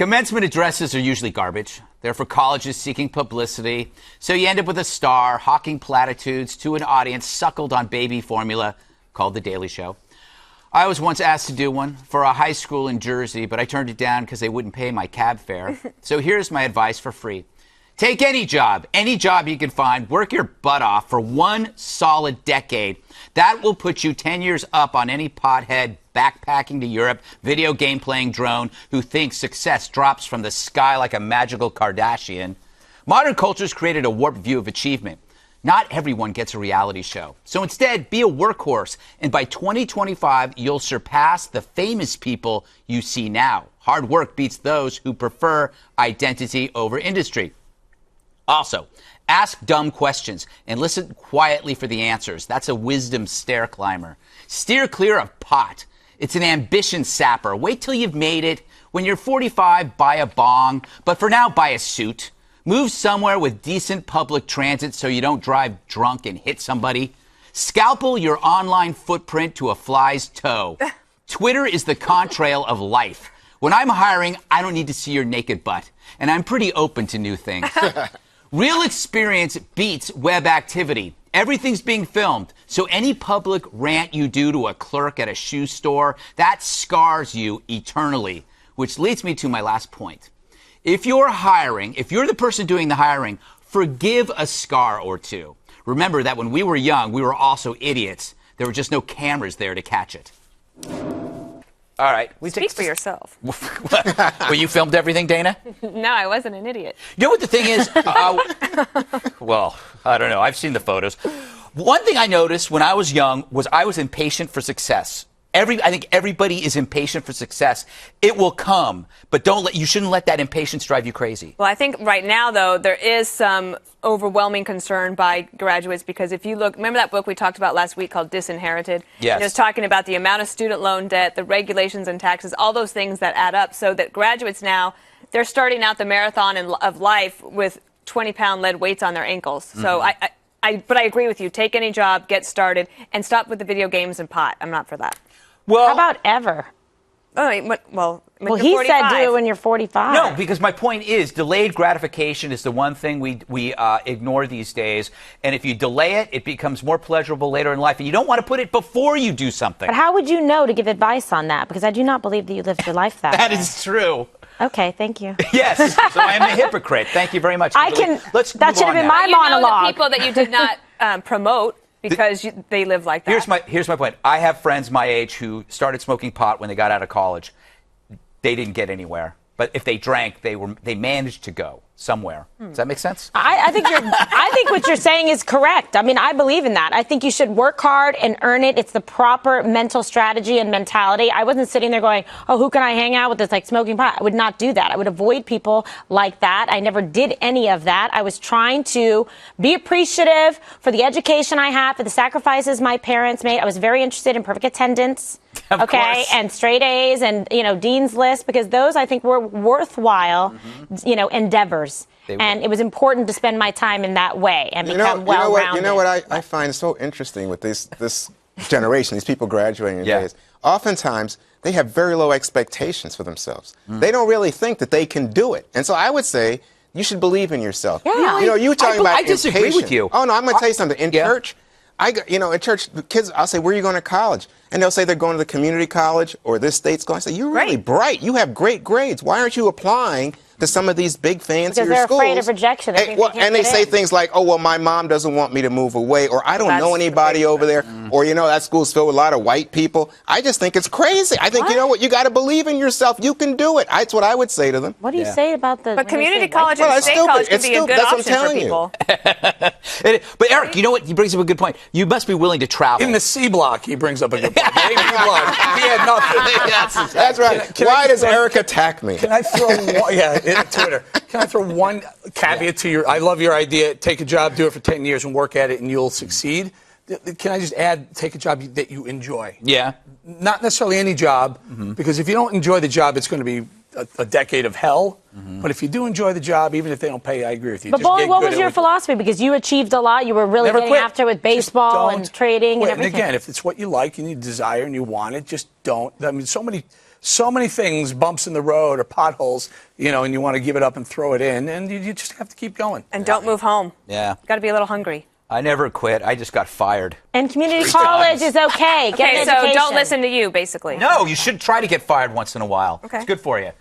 Commencement addresses are usually garbage. They're for colleges seeking publicity. So you end up with a star hawking platitudes to an audience suckled on baby formula called The Daily Show. I was once asked to do one for a high school in Jersey, but I turned it down because they wouldn't pay my cab fare. So here's my advice for free. Take any job you can find, work your butt off for one solid decade. That will put you 10 years up on any pothead backpacking to Europe, video game playing drone who thinks success drops from the sky like a magical Kardashian. Modern culture's created a warped view of achievement. Not everyone gets a reality show. So instead, be a workhorse. And by 2025, you'll surpass the famous people you see now. Hard work beats those who prefer identity over industry. Also, ask dumb questions and listen quietly for the answers. That's a wisdom stair climber. Steer clear of pot. It's an ambition sapper. Wait till you've made it. When you're 45, buy a bong. But for now, buy a suit. Move somewhere with decent public transit so you don't drive drunk and hit somebody. Scalpel your online footprint to a fly's toe. Twitter is the contrail of life. When I'm hiring, I don't need to see your naked butt. And I'm pretty open to new things. Real experience beats web activity. Everything's being filmed. So any public rant you do to a clerk at a shoe store, that scars you eternally. Which leads me to my last point. If you're hiring, if you're the person doing the hiring, forgive a scar or two. Remember that when we were young, we were also idiots. There were just no cameras there to catch it. All right. Speak for yourself. Well, you filmed everything, Dana? No, I wasn't an idiot. You know what the thing is? Well, I don't know. I've seen the photos. One thing I noticed when I was young was I was impatient for success. I think everybody is impatient for success. It will come, but you shouldn't let that impatience drive you crazy. Well, I think right now, though, there is some overwhelming concern by graduates because if you look, remember that book we talked about last week called Disinherited? Yes. It was talking about the amount of student loan debt, the regulations and taxes, all those things that add up so that graduates now, they're starting out the marathon of life with 20-pound lead weights on their ankles. So but I agree with you. Take any job, get started, and stop with the video games and pot. I'm not for that. Well, how about ever? Well, he 45. Said do it when you're 45. No, because my point is delayed gratification is the one thing we ignore these days. And if you delay it, it becomes more pleasurable later in life. And you don't want to put it before you do something. But how would you know to give advice on that? Because I do not believe that you lived your life that way. That is true. Okay, thank you. Yes, so I am a hypocrite. Thank you very much. That should have been my monologue. The people that you did not promote. Because they live like that. Here's my point. I have friends my age who started smoking pot when they got out of college. They didn't get anywhere. But if they drank, they managed to go somewhere. Does that make sense? I think what you're saying is correct. I mean, I believe in that. I think you should work hard and earn it. It's the proper mental strategy and mentality. I wasn't sitting there going, oh, who can I hang out with that's like smoking pot? I would not do that. I would avoid people like that. I never did any of that. I was trying to be appreciative for the education I had, for the sacrifices my parents made. I was very interested in perfect attendance. Of course. And straight A's and, Dean's List, because those I think were worthwhile, endeavors. And it was important to spend my time in that way and become well-rounded. You know what I find so interesting with this generation, these people graduating days. Oftentimes, they have very low expectations for themselves. They don't really think that they can do it. And so I would say you should believe in yourself. Yeah. You were talking about I disagree with you. Oh, no, I'm going to tell you something. In church, in church, the kids, I'll say, where are you going to college? And they'll say they're going to the community college or this state's going. I say, you're really bright. You have great grades. Why aren't you applying to some of these big fancier schools? Because they're afraid of rejection. They say things like, oh, well, my mom doesn't want me to move away, or I don't know anybody over there, or, that school's filled with a lot of white people. I just think it's crazy. I think, you got to believe in yourself. You can do it. That's what I would say to them. What do you say about the... But community college and state college could be a good option for people. But Eric, you know what? He brings up a good point. You must be willing to travel. In the C block, he brings up a good point. He had nothing. That's right. Why does Eric attack me? Can I throw one, Twitter? Can I throw one caveat to your? I love your idea. Take a job, do it for 10 years, and work at it, and you'll succeed. Can I just add? Take a job that you enjoy. Yeah. Not necessarily any job, because if you don't enjoy the job, it's going to be a decade of hell. But if you do enjoy the job, even if they don't pay you, I agree with you. But Bowling, what was your philosophy? Because you achieved a lot. You were really getting after it with baseball and trading and everything. And again, if it's what you like and you desire and you want it, just don't. I mean, so many so many things, bumps in the road or potholes, and you want to give it up and throw it in, and you just have to keep going. And don't move home. Yeah. Got to be a little hungry. I never quit. I just got fired. And community college is okay. Get Okay, an so education. don't listen to you, basically. No, you should try to get fired once in a while. Okay. It's good for you.